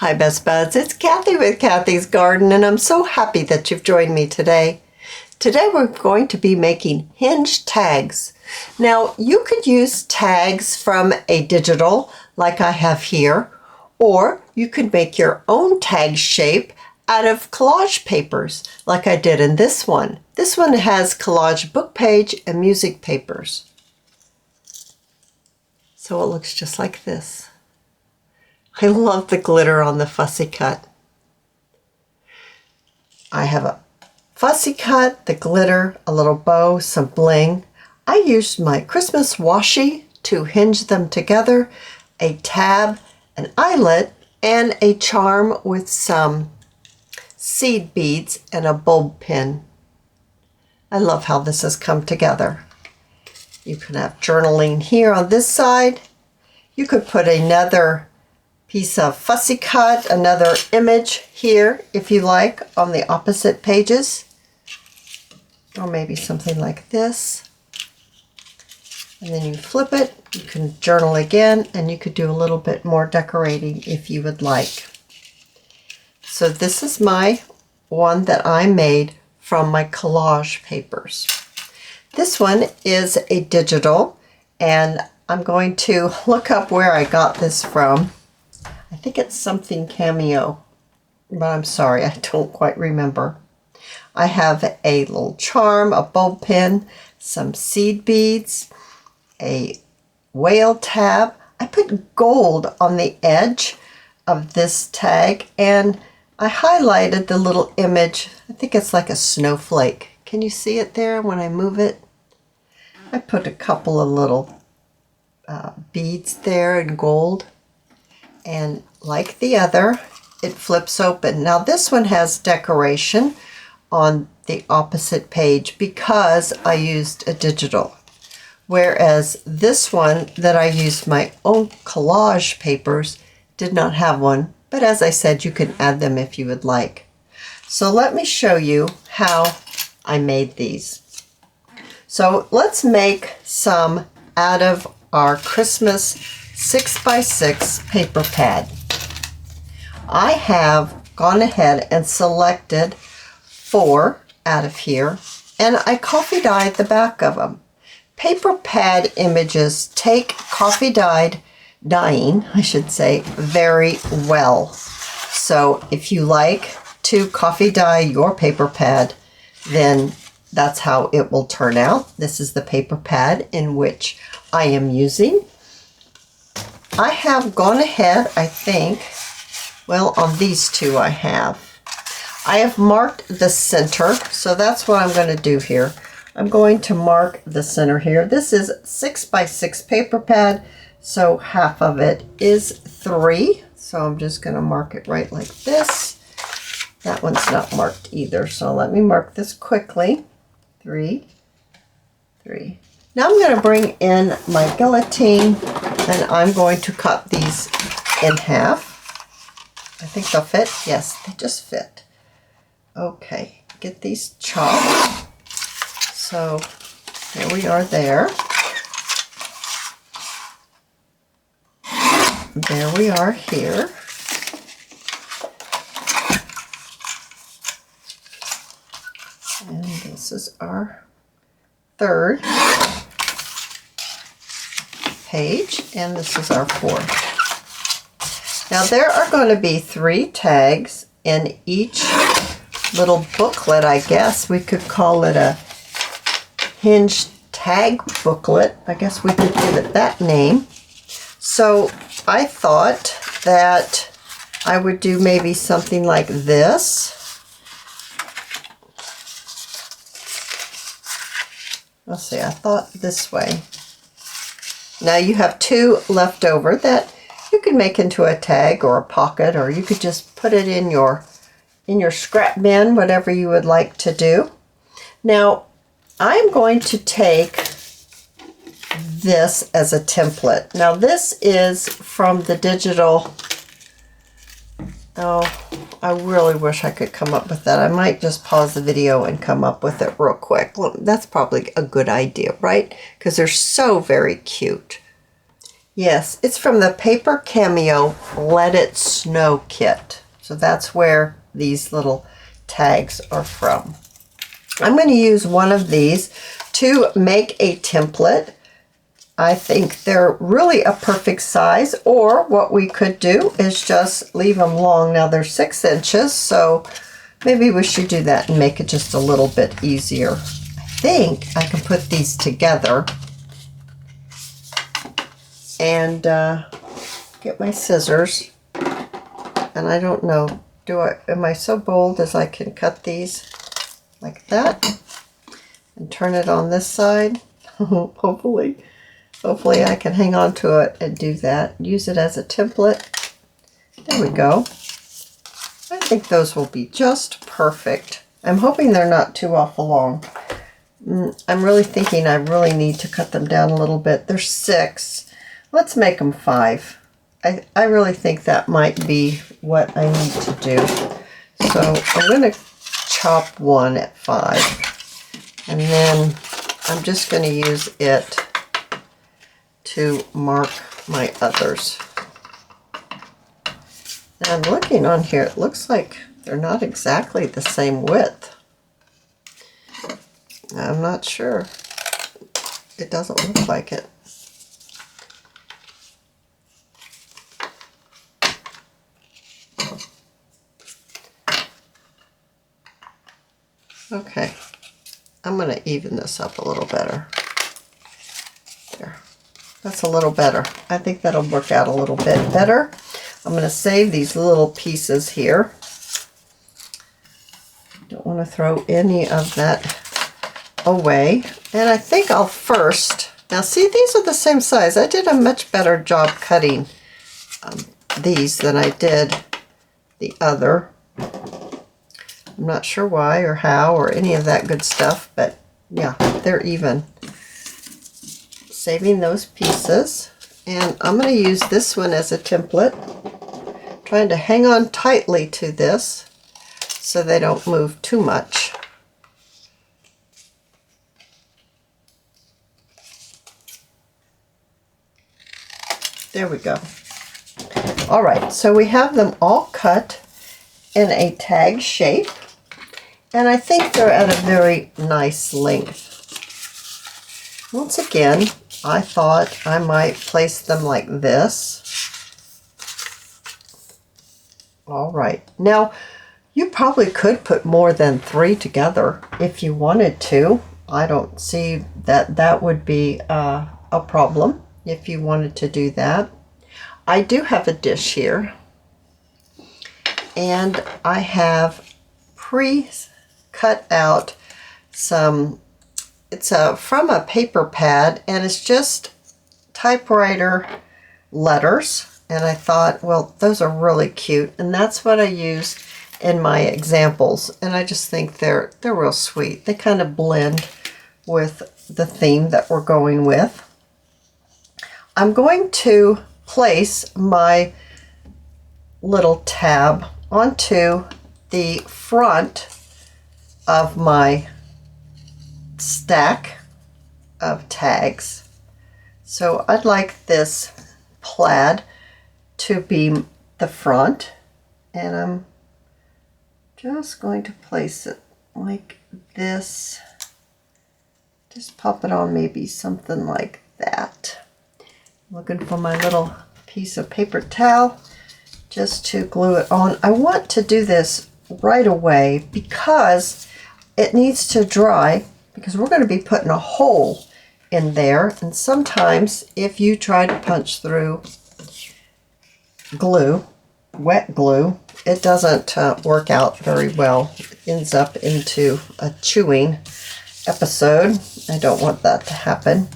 Hi Best Buds, it's Cathy with Cathy's Garden, and I'm so happy that you've joined me today. Today we're going to be making hinged tags. Now you could use tags from a digital like I have here, or you could make your own tag shape out of collage papers like I did in this one. This one has collage book page and music papers. So it looks just like this. I love the glitter on the fussy cut. I have a fussy cut, the glitter, a little bow, some bling. I used my Christmas washi to hinge them together, a tab, an eyelet, and a charm with some seed beads and a bulb pin. I love how this has come together. You can have journaling here on this side. You could put another piece of fussy cut, another image here if you like on the opposite pages, or maybe something like this, and then you flip it. You can journal again, and you could do a little bit more decorating if you would like. So this is my one that I made from my collage papers. This one is a digital, and I'm going to look up where I got this from. I think it's something Cameo, but I'm sorry, I don't quite remember. I have a little charm, a bulb pin, some seed beads, a whale tab. I put gold on the edge of this tag, and I highlighted the little image. I think it's like a snowflake. Can you see it there when I move it? I put a couple of little beads there in gold. And like the other, it flips open. Now this one has decoration on the opposite page because I used a digital. Whereas this one that I used my own collage papers did not have one. But as I said, you can add them if you would like. So let me show you how I made these. So let's make some out of our Christmas 6x6 paper pad. I have gone ahead and selected 4 out of here, and I coffee dyed the back of them. Paper pad images take coffee dyeing, I should say, very well. So if you like to coffee dye your paper pad, then that's how it will turn out. This is the paper pad in which I am using. I have gone ahead, I think, well, on these two I have marked the center, so that's what I'm going to do here. I'm going to mark the center here. This is 6x6 paper pad, so half of it is 3. So I'm just going to mark it right like this. That one's not marked either, so let me mark this quickly. 3, 3. Now I'm going to bring in my guillotine, and I'm going to cut these in half. I think they'll fit. Yes, they just fit. Okay, get these chopped. So here we are there. There we are here. And this is our third page, and this is our 4th. Now there are going to be 3 tags in each little booklet. I guess we could call it a hinged tag booklet. I guess we could give it that name. So I thought that I would do maybe something like this. Let's see, I thought this way. Now you have 2 left over that you could make into a tag or a pocket, or you could just put it in your scrap bin, whatever you would like to do. Now I'm going to take this as a template. Now this is from the digital. Oh, I really wish I could come up with that. I might just pause the video and come up with it real quick. Well, that's probably a good idea, right? Because they're so very cute. Yes, it's from the Paper Cameo Let It Snow kit. So that's where these little tags are from. I'm going to use one of these to make a template. I think they're really a perfect size, or what we could do is just leave them long. Now they're 6 inches, so maybe we should do that and make it just a little bit easier. I think I can put these together and get my scissors. And I don't know, am I so bold as I can cut these like that and turn it on this side? Hopefully I can hang on to it and do that. Use it as a template. There we go. I think those will be just perfect. I'm hoping they're not too awful long. I'm really thinking I really need to cut them down a little bit. They're 6. Let's make them 5. I really think that might be what I need to do. So I'm going to chop one at 5. And then I'm just going to use it to mark my others. Now I'm looking on here, it looks like they're not exactly the same width. I'm not sure. It doesn't look like it. Okay, I'm going to even this up a little better. There. That's a little better. I think that'll work out a little bit better. I'm going to save these little pieces here. Don't want to throw any of that away. And I think I'll first, now see, these are the same size. I did a much better job cutting these than I did the other. I'm not sure why or how or any of that good stuff, but yeah, they're even. Saving those pieces, and I'm going to use this one as a template. Trying to hang on tightly to this so they don't move too much. There we go. All right, so we have them all cut in a tag shape, and I think they're at a very nice length. Once again, I thought I might place them like this. All right, now you probably could put more than 3 together if you wanted to. I don't see that that would be a problem if you wanted to do that. I do have a dish here, and I have pre-cut out some, it's from a paper pad, and it's just typewriter letters. And I thought, well, those are really cute, and that's what I use in my examples. And I just think they're real sweet. They kind of blend with the theme that we're going with. I'm going to place my little tab onto the front of my stack of tags. So I'd like this plaid to be the front, and I'm just going to place it like this. Just pop it on maybe something like that. Looking for my little piece of paper towel just to glue it on. I want to do this right away because it needs to dry, because we're going to be putting a hole in there, and sometimes if you try to punch through glue, wet glue, it doesn't work out very well. It ends up into a chewing episode. I don't want that to happen.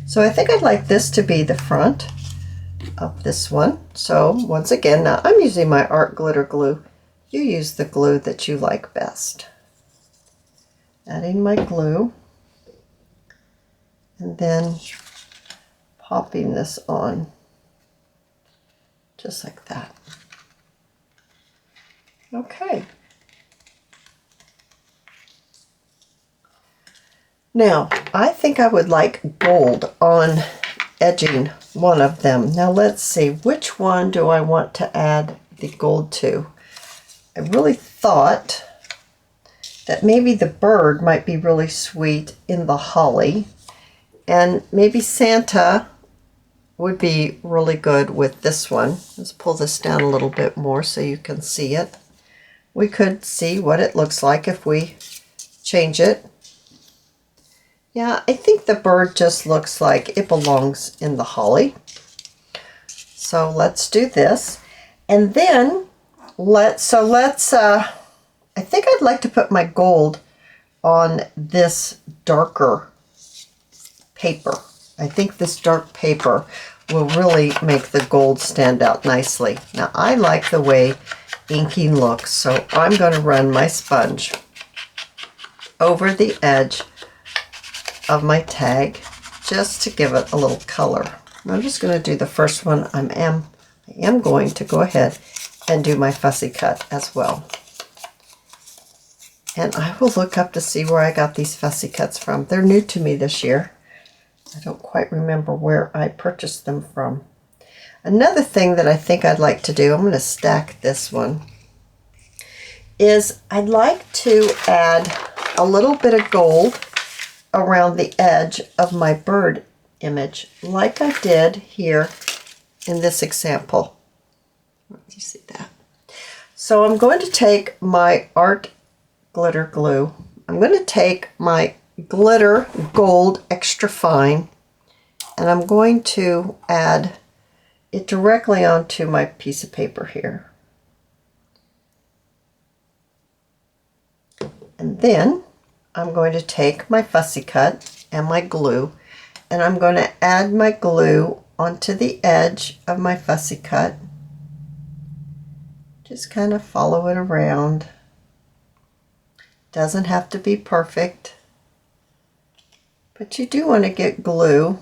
So I think I'd like this to be the front of this one. So once again, now I'm using my art glitter glue. You use the glue that you like best. Adding my glue, and then popping this on just like that. Okay. Now, I think I would like gold on edging one of them. Now let's see, which one do I want to add the gold to? I really thought that maybe the bird might be really sweet in the holly, and maybe Santa would be really good with this one. Let's pull this down a little bit more so you can see it. We could see what it looks like if we change it. Yeah, I think the bird just looks like it belongs in the holly. So let's do this. And then I think I'd like to put my gold on this darker paper. I think this dark paper will really make the gold stand out nicely. Now I like the way inking looks, so I'm going to run my sponge over the edge of my tag just to give it a little color. I'm just going to do the first one. I am going to go ahead and do my fussy cut as well. And I will look up to see where I got these fussy cuts from. They're new to me this year. I don't quite remember where I purchased them from. Another thing that I think I'd like to do, I'm going to stack this one, is I'd like to add a little bit of gold around the edge of my bird image, like I did here in this example. Let you see that. So I'm going to take my art glitter glue. I'm going to take my glitter gold extra fine, and I'm going to add it directly onto my piece of paper here. And then I'm going to take my fussy cut and my glue, and I'm going to add my glue onto the edge of my fussy cut. Just kind of follow it around. Doesn't have to be perfect, but you do want to get glue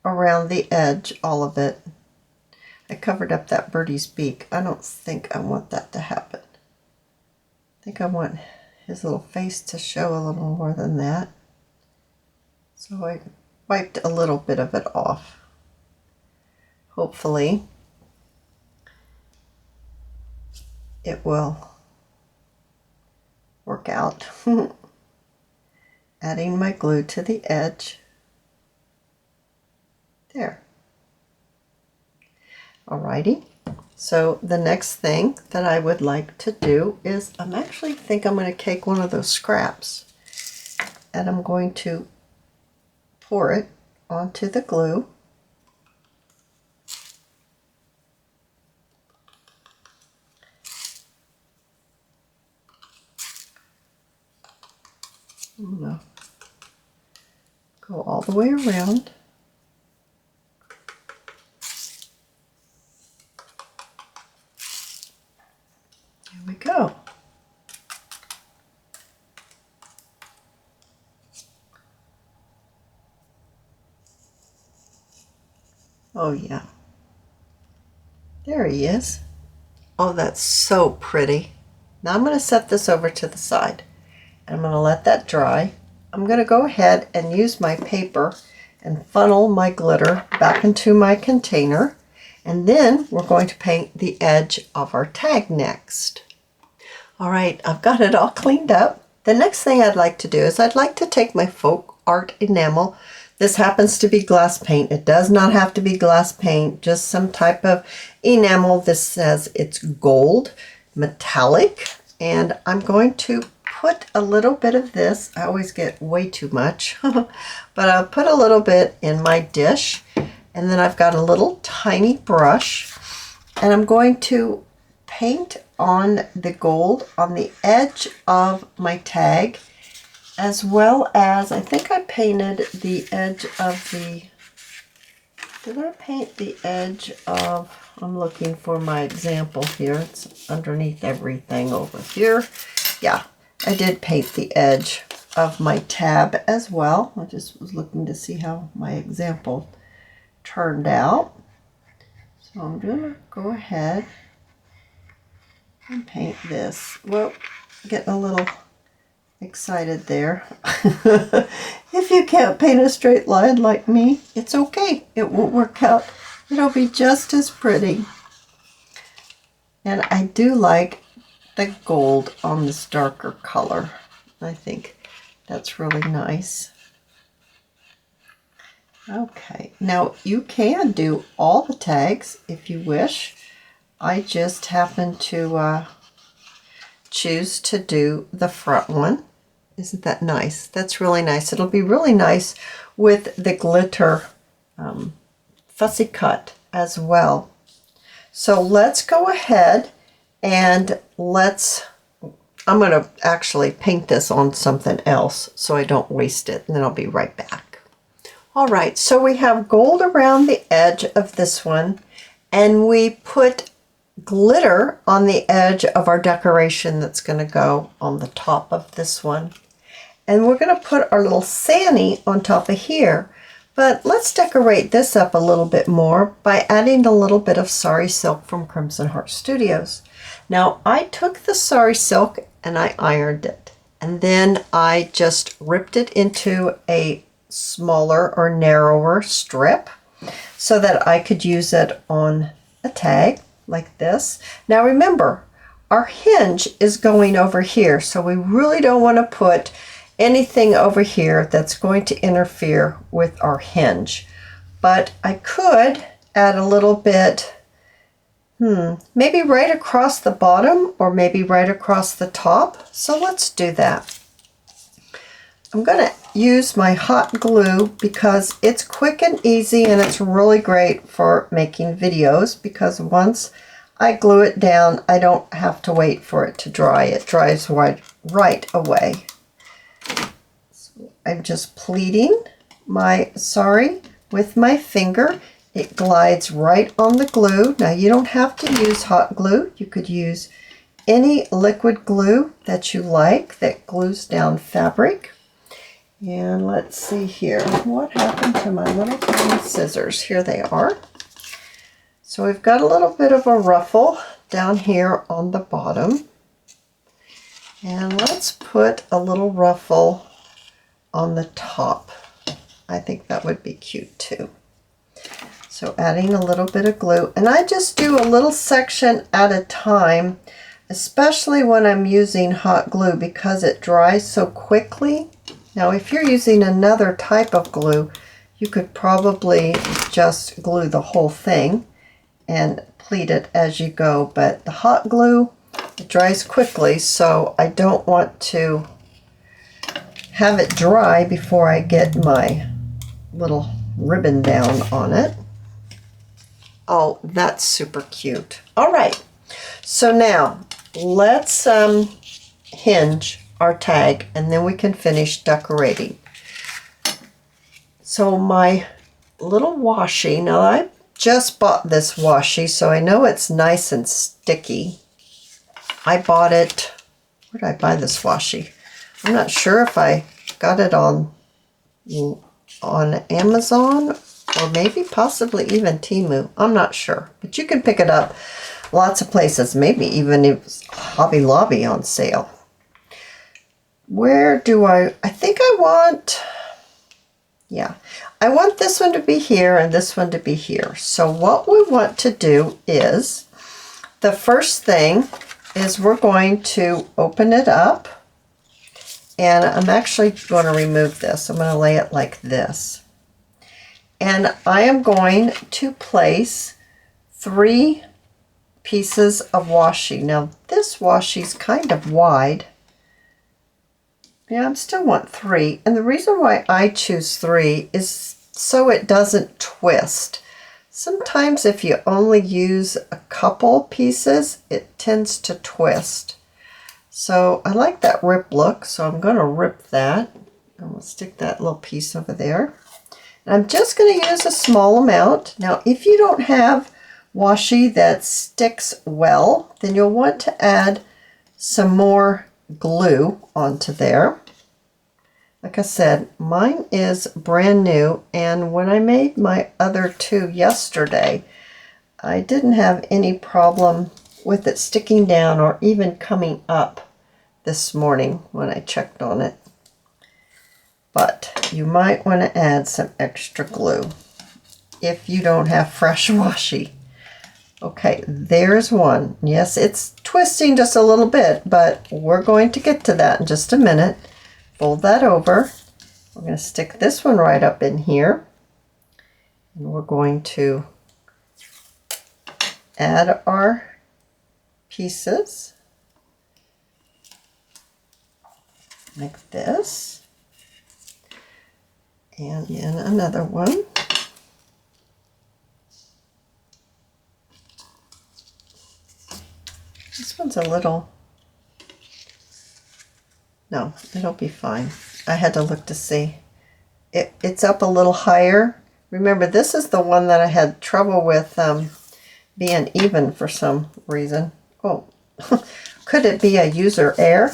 around the edge, all of it. I covered up that birdie's beak. I don't think I want that to happen. I think I want his little face to show a little more than that. So I wiped a little bit of it off. Hopefully it will work out. Adding my glue to the edge. There. Alrighty. So the next thing that I would like to do is I'm going to take one of those scraps and I'm going to pour it onto the glue. I'm going to go all the way around. There we go. Oh yeah. There he is. Oh, that's so pretty. Now I'm going to set this over to the side. I'm going to let that dry. I'm going to go ahead and use my paper and funnel my glitter back into my container. And then we're going to paint the edge of our tag next. All right, I've got it all cleaned up. The next thing I'd like to do is I'd like to take my folk art enamel. This happens to be glass paint. It does not have to be glass paint, just some type of enamel. This says it's gold, metallic, and I'm going to put a little bit of this. I always get way too much, but I'll put a little bit in my dish, and then I've got a little tiny brush, and I'm going to paint on the gold on the edge of my tag, as well as I think I painted the edge of the, did I paint the edge of, I'm looking for my example here, it's underneath everything over here. Yeah, I did paint the edge of my tab as well. I just was looking to see how my example turned out. So I'm going to go ahead and paint this. Well, getting a little excited there. If you can't paint a straight line like me, it's okay. It won't work out. It'll be just as pretty. And I do like the gold on this darker color. I think that's really nice. Okay, now you can do all the tags if you wish. I just happen to choose to do the front one. Isn't that nice? That's really nice. It'll be really nice with the glitter fussy cut as well. So let's go ahead and I'm going to actually paint this on something else so I don't waste it, and then I'll be right back. All right, so we have gold around the edge of this one, and we put glitter on the edge of our decoration that's going to go on the top of this one. And we're going to put our little Sani on top of here. But let's decorate this up a little bit more by adding a little bit of Sari silk from Crimson Heart Studios. Now I took the Sari silk and I ironed it. And then I just ripped it into a smaller or narrower strip so that I could use it on a tag like this. Now remember, our hinge is going over here, so we really don't want to put anything over here that's going to interfere with our hinge. But I could add a little bit, maybe right across the bottom or maybe right across the top. So let's do that. I'm going to use my hot glue because it's quick and easy, and it's really great for making videos because once I glue it down, I don't have to wait for it to dry. It dries right away. So I'm just pleating my Sari with my finger. It glides right on the glue. Now you don't have to use hot glue. You could use any liquid glue that you like that glues down fabric. And let's see here. What happened to my little tiny scissors? Here they are. So we've got a little bit of a ruffle down here on the bottom. And let's put a little ruffle on the top. I think that would be cute too. So adding a little bit of glue. And I just do a little section at a time, especially when I'm using hot glue because it dries so quickly. Now if you're using another type of glue, you could probably just glue the whole thing and pleat it as you go, but the hot glue, it dries quickly, so I don't want to have it dry before I get my little ribbon down on it. Oh, that's super cute. All right, so now let's hinge our tag and then we can finish decorating. So my little washi, now I just bought this washi, so I know it's nice and sticky. I bought it, where did I buy this washi? I'm not sure if I got it on Amazon or maybe possibly even Temu. I'm not sure, but you can pick it up lots of places, maybe even if it's Hobby Lobby on sale. Where do I think I want, yeah, I want this one to be here and this one to be here. So what we want to do is, the first thing is we're going to open it up, and I'm actually going to remove this. I'm going to lay it like this. And I am going to place 3 pieces of washi. Now this washi is kind of wide. Yeah, I still want 3. And the reason why I choose 3 is so it doesn't twist. Sometimes if you only use a couple pieces, it tends to twist. So I like that rip look, so I'm going to rip that. I'm going to stick that little piece over there. And I'm just going to use a small amount. Now, if you don't have washi that sticks well, then you'll want to add some more glue onto there. Like I said, mine is brand new, and when I made my other 2 yesterday, I didn't have any problem with it sticking down or even coming up this morning when I checked on it. But you might want to add some extra glue if you don't have fresh washi. Okay, there's one. Yes, it's twisting just a little bit, but we're going to get to that in just a minute. Fold that over. We're going to stick this one right up in here. And we're going to add our pieces like this. And in another one. This one's a little, no, it'll be fine. I had to look to see. It's up a little higher. Remember, this is the one that I had trouble with being even for some reason. Oh, could it be a user error?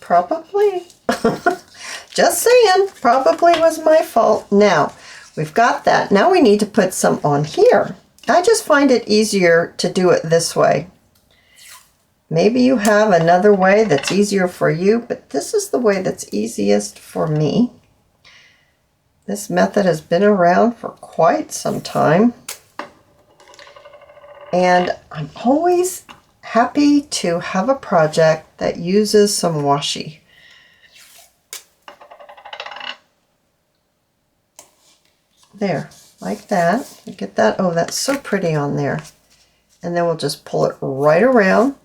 Probably. Just saying, probably was my fault. Now, we've got that. Now we need to put some on here. I just find it easier to do it this way. Maybe you have another way that's easier for you, but this is the way that's easiest for me. This method has been around for quite some time. And I'm always happy to have a project that uses some washi. There, like that. Get that. Oh, that's so pretty on there. And then we'll just pull it right around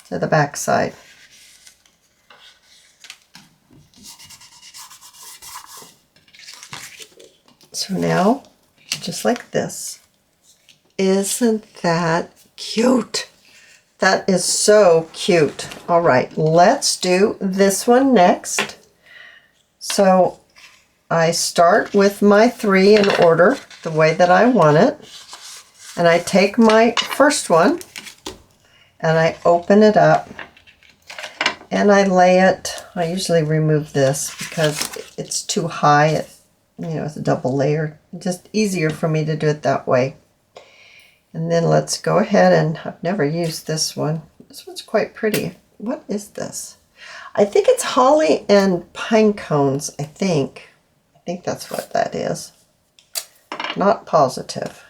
to the back side. So now, just like this. Isn't that cute? That is so cute. All right, let's do this one next. So I start with my 3 in order, the way that I want it. And I take my first one and I open it up and I lay it. I usually remove this because it's too high. It's a double layer. Just easier for me to do it that way. And then let's go ahead, and I've never used this one. This one's quite pretty. What is this? I think it's holly and pine cones, I think. I think that's what that is. Not positive.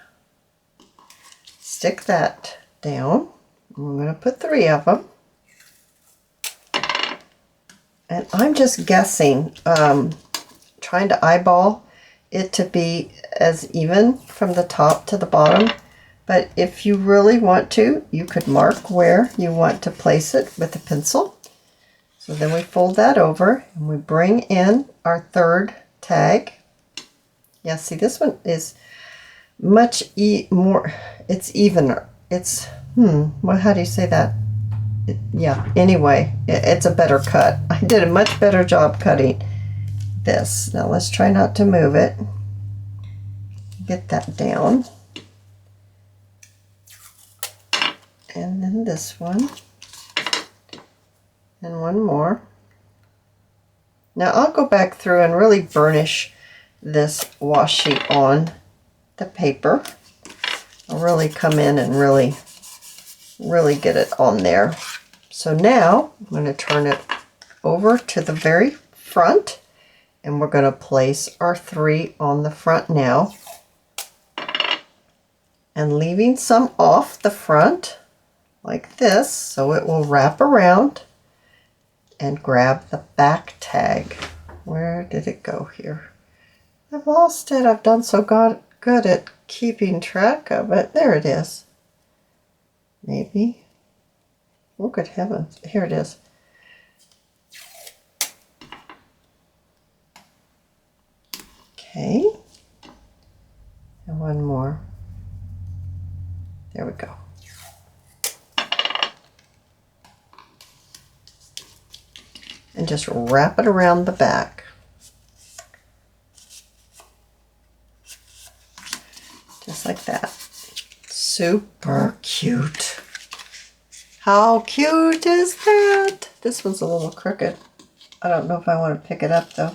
Stick that down. I'm going to put 3 of them. And I'm just guessing, trying to eyeball it to be as even from the top to the bottom. But if you really want to, you could mark where you want to place it with a pencil. So then we fold that over and we bring in our 3rd tag. Yeah, see, this one is much more, it's evener. It's, well, how do you say that? Yeah, anyway, it's a better cut. I did a much better job cutting this. Now let's try not to move it. Get that down. And then this one. And one more. Now I'll go back through and really burnish this washi on the paper. I'll really come in and really get it on there. So now I'm going to turn it over to the very front, and we're going to place our 3 on the front now, and leaving some off the front like this so it will wrap around and grab the back tag. Where did it go here? I've lost it. I've done so good at keeping track of it. There it is. Maybe. Oh, good heavens. Here it is. Okay. And one more. There we go. And just wrap it around the back. Just like that. Super cute. How cute is that? This one's a little crooked. I don't know if I want to pick it up though.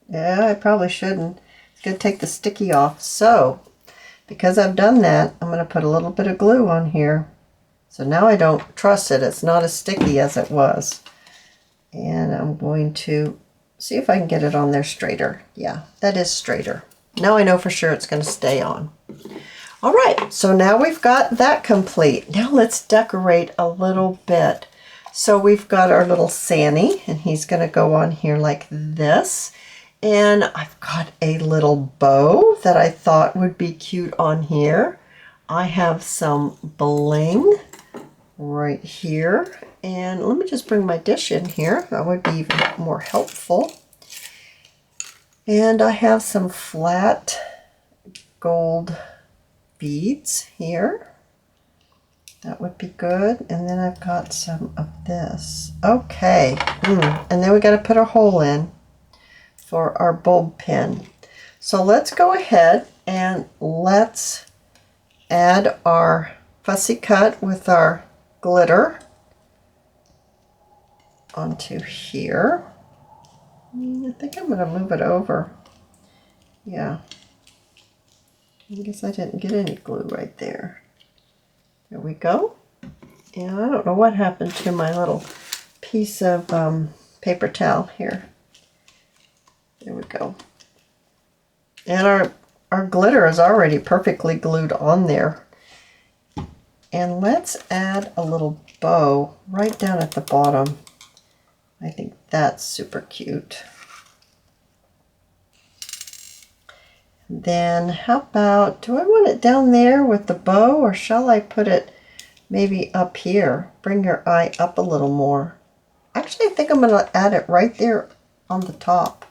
Yeah, I probably shouldn't. It's going to take the sticky off. So, because I've done that, I'm going to put a little bit of glue on here. So now I don't trust it. It's not as sticky as it was. And I'm going to see if I can get it on there straighter. Yeah, that is straighter. Now I know for sure it's going to stay on. All right, so now we've got that complete. Now let's decorate a little bit. So we've got our little Sani, and he's going to go on here like this. And I've got a little bow that I thought would be cute on here. I have some bling right here. And let me just bring my dish in here. That would be even more helpful. And I have some flat gold beads here. That would be good. And then I've got some of this. Okay. And then we got to put a hole in for our bulb pin. So let's go ahead and let's add our fussy cut with our glitter onto here. I think I'm going to move it over. Yeah. I guess I didn't get any glue right there. There we go. And I don't know what happened to my little piece of paper towel here. There we go. And our glitter is already perfectly glued on there. And let's add a little bow right down at the bottom. I think that's super cute. Then how about, do I want it down there with the bow, or shall I put it maybe up here? Bring your eye up a little more. Actually, I think I'm going to add it right there on the top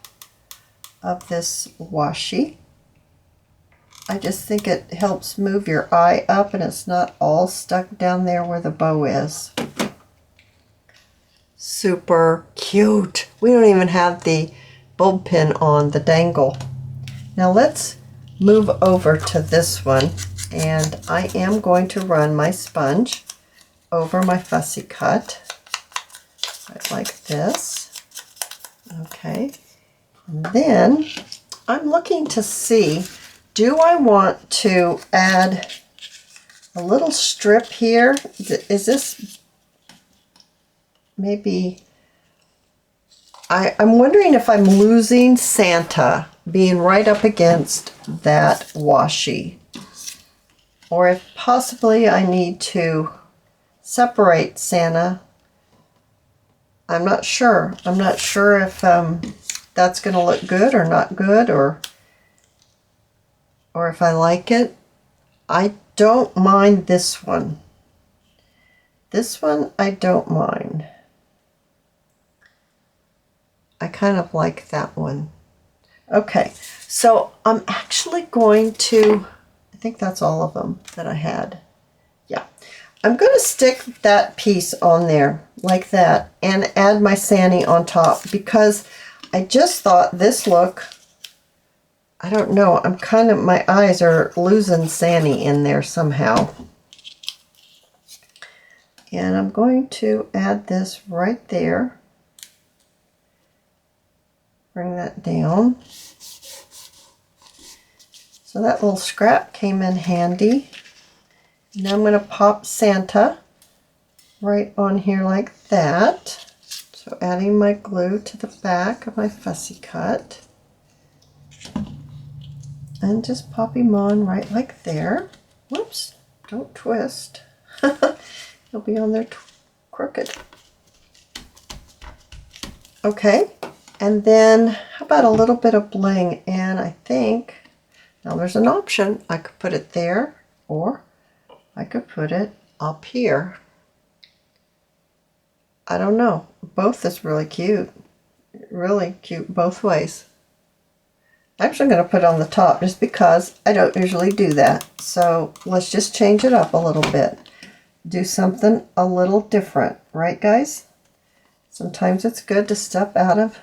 of this washi. I just think it helps move your eye up and it's not all stuck down there where the bow is. Super cute. We don't even have the bulb pin on the dangle. Now let's move over to this one, and I am going to run my sponge over my fussy cut right like this. Okay. And then I'm looking to see, do I want to add a little strip here? Is this maybe, I'm wondering if I'm losing Santa being right up against that washi, or if possibly I need to separate Santa. I'm not sure. I'm not sure if that's going to look good or not good, or if I like it. I don't mind this one. This one I don't mind. I kind of like that one. Okay, so I'm actually going to, I think that's all of them that I had. Yeah, I'm going to stick that piece on there like that and add my Sani on top, because I just thought this look, I don't know, I'm kind of, my eyes are losing Sani in there somehow. And I'm going to add this right there. Bring that down. So that little scrap came in handy. Now I'm going to pop Santa right on here like that. So adding my glue to the back of my fussy cut. And just pop him on right like there. Whoops, don't twist. He'll be on there crooked. Okay. And then how about a little bit of bling? And I think, now there's an option. I could put it there, or I could put it up here. I don't know. Both is really cute. Really cute both ways. Actually, I'm going to put it on the top just because I don't usually do that. So let's just change it up a little bit. Do something a little different. Right, guys? Sometimes it's good to step out of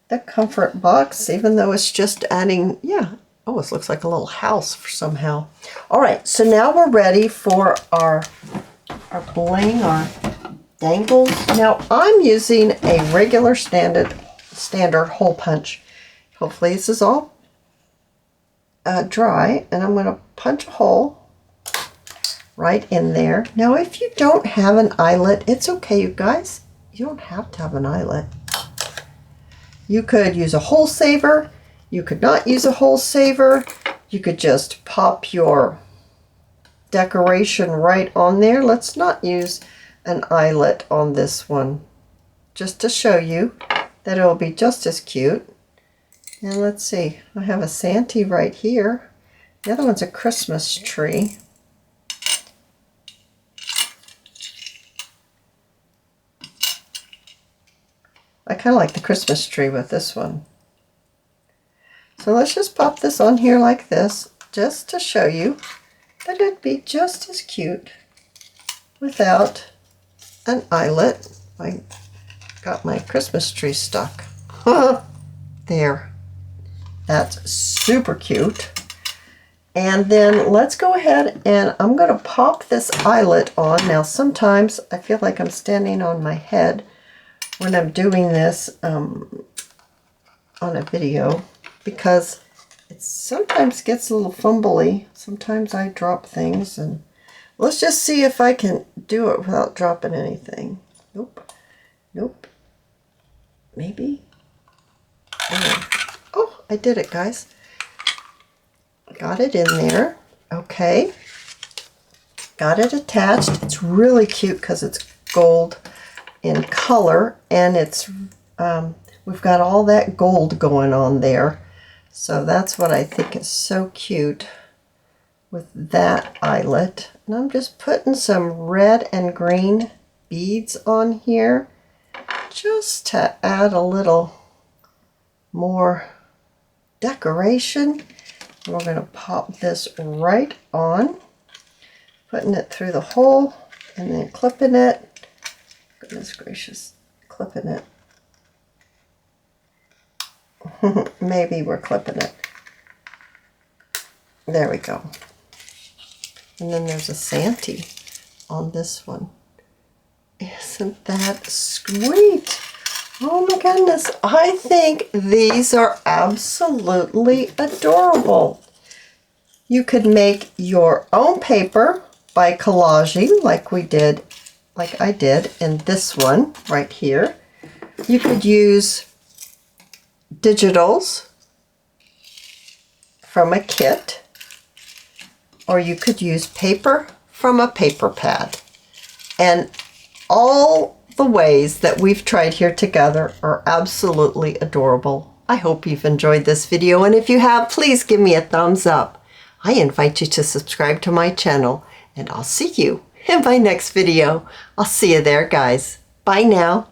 the comfort box, even though it's just adding, yeah, oh, it looks like a little house somehow. All right, so now we're ready for our bling, our dangles. Now I'm using a regular standard hole punch. Hopefully this is all dry, and I'm going to punch a hole right in there. Now if you don't have an eyelet, it's okay, you guys. you don't have to have an eyelet. You could use a hole saver. You could not use a hole saver. You could just pop your decoration right on there. Let's not use an eyelet on this one, just to show you that it'll be just as cute. And let's see, I have a Santa right here. The other one's a Christmas tree. I kind of like the Christmas tree with this one. So let's just pop this on here like this, just to show you that it'd be just as cute without an eyelet. I got my Christmas tree stuck. There. That's super cute. And then let's go ahead and I'm going to pop this eyelet on. Now sometimes I feel like I'm standing on my head when I'm doing this on a video, because it sometimes gets a little fumbly. Sometimes I drop things, and let's just see if I can do it without dropping anything. Nope. Nope. Maybe. Oh, I did it, guys. Got it in there. Okay. Got it attached. It's really cute because it's gold in color, and it's we've got all that gold going on there. So that's what I think is so cute with that eyelet. And I'm just putting some red and green beads on here just to add a little more decoration. And we're going to pop this right on, putting it through the hole and then clipping it. Goodness gracious, clipping it. Maybe we're clipping it. There we go. And then there's a Santa on this one. Isn't that sweet? Oh my goodness, I think these are absolutely adorable. You could make your own paper by collaging like I did in this one right here. You could use digitals from a kit, or you could use paper from a paper pad. And all the ways that we've tried here together are absolutely adorable. I hope you've enjoyed this video, and if you have, please give me a thumbs up. I invite you to subscribe to my channel, and I'll see you in my next video. I'll see you there, guys. Bye now.